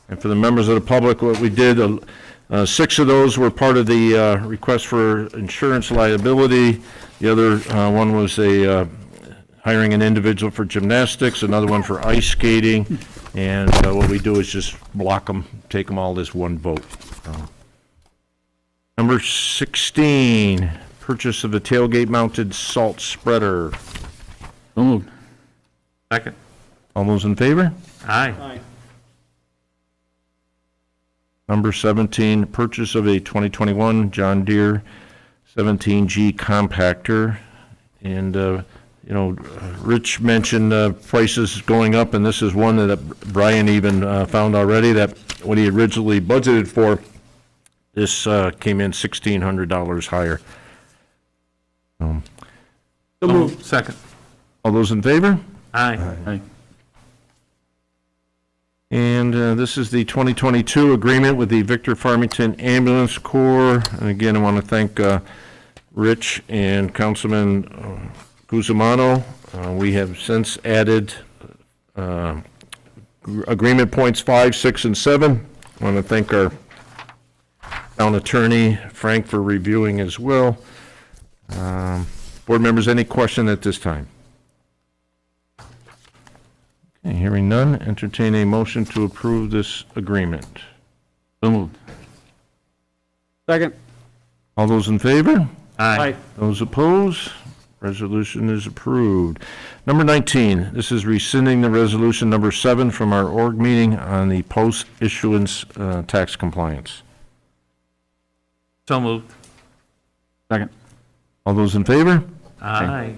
And for the members of the public, what we did, 6 of those were part of the request for insurance liability. The other one was hiring an individual for gymnastics, another one for ice skating, and what we do is just block them, take them all as one vote. Number 16, purchase of a tailgate-mounted salt spreader. So moved. Second. All those in favor? Aye. Number 17, purchase of a 2021 John Deere 17G compactor. And, Rich mentioned prices going up, and this is one that Brian even found already, that what he originally budgeted for, this came in $1,600 higher. So moved. Second. All those in favor? Aye. Aye. And this is the 2022 agreement with the Victor Farmington Ambulance Corps. And again, I want to thank Rich and Councilman Guzmano. We have since added agreement points 5, 6, and 7. I want to thank our town attorney, Frank, for reviewing as well. Board members, any question at this time? Okay, hearing none, entertain a motion to approve this agreement. So moved. Second. All those in favor? Aye. Those opposed? Resolution is approved. Number 19, this is rescinding the resolution number 7 from our org meeting on the post-issuance tax compliance. So moved. Second. All those in favor? Aye.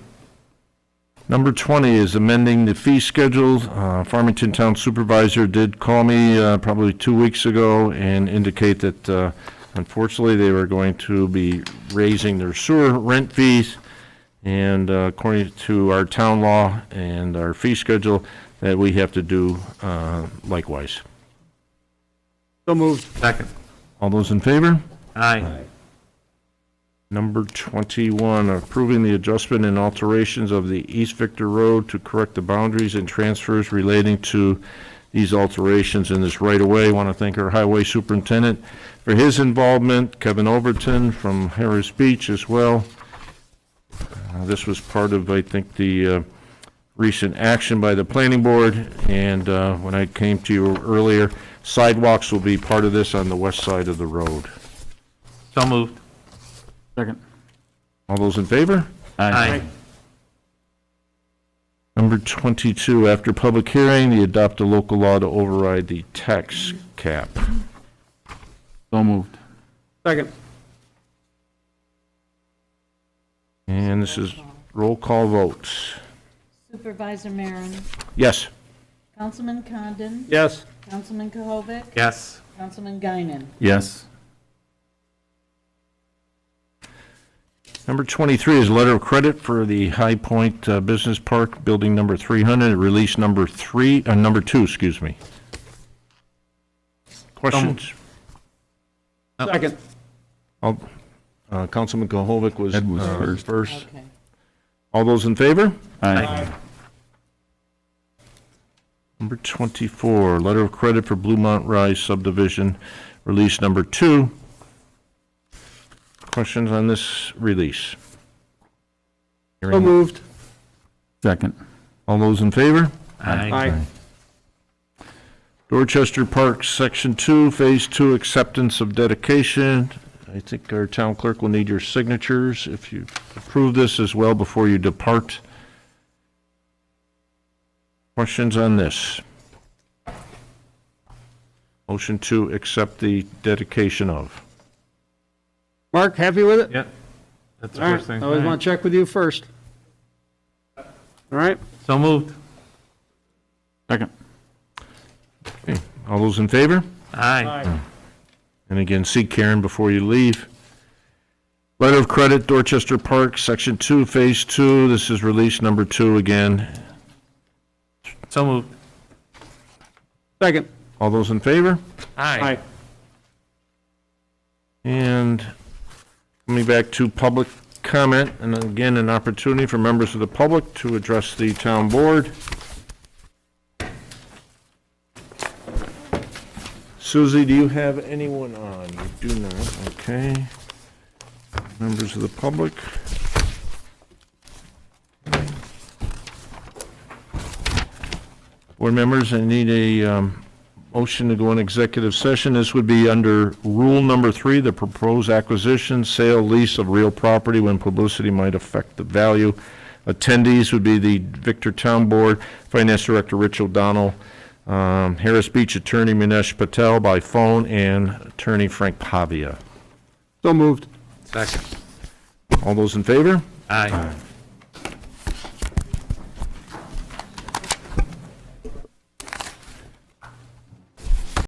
Number 20 is amending the fee schedule. Farmington Town Supervisor did call me probably 2 weeks ago and indicate that unfortunately they were going to be raising their sewer rent fees. And according to our town law and our fee schedule, that we have to do likewise. So moved. Second. All those in favor? Aye. Number 21, approving the adjustment and alterations of the East Victor Road to correct the boundaries and transfers relating to these alterations in this right-of-way. I want to thank our highway superintendent for his involvement, Kevin Overton from Harris Beach as well. This was part of, I think, the recent action by the planning board, and when I came to you earlier, sidewalks will be part of this on the west side of the road. So moved. Second. All those in favor? Aye. Number 22, after public hearing, the adopt a local law to override the tax cap. So moved. Second. And this is roll call votes. Supervisor Marin, Yes. Councilman Condon, Yes. Councilman Kohovic, Yes. Councilman Guinan. Yes. Number 23 is letter of credit for the High Point Business Park, building number 300, release number 2, excuse me. Questions? Second. Councilman Kohovic was Ed was first. All those in favor? Aye. Number 24, letter of credit for Bluemont Rise subdivision, release number 2. Questions on this release? So moved. Second. All those in favor? Aye. Dorchester Park, Section 2, Phase 2, acceptance of dedication. I think our town clerk will need your signatures if you approve this as well before you depart. Questions on this? Motion to accept the dedication of. Mark, happy with it? Yeah. That's the All first right, thing. I always want to check with you first. All right? So moved. Second. Okay. All those in favor? Aye. And again, see Karen before you leave. Letter of credit, Dorchester Park, Section 2, Phase 2. This is release number 2 again. So moved. Second. All those in favor? Aye. And coming back to public comment, and again, an opportunity for members of the public to address the town board. Susie, do you have anyone on? You do not, okay. Members of the public. Board members, I need a motion to go in executive session. This would be under rule number 3, the proposed acquisition, sale, lease of real property when publicity might affect the value. Attendees would be the Victor Town Board, Finance Director Rich O'Donnell, Harris Beach Attorney Minesh Patel by phone, and Attorney Frank Pavia. So moved. Second. All those in favor? Aye.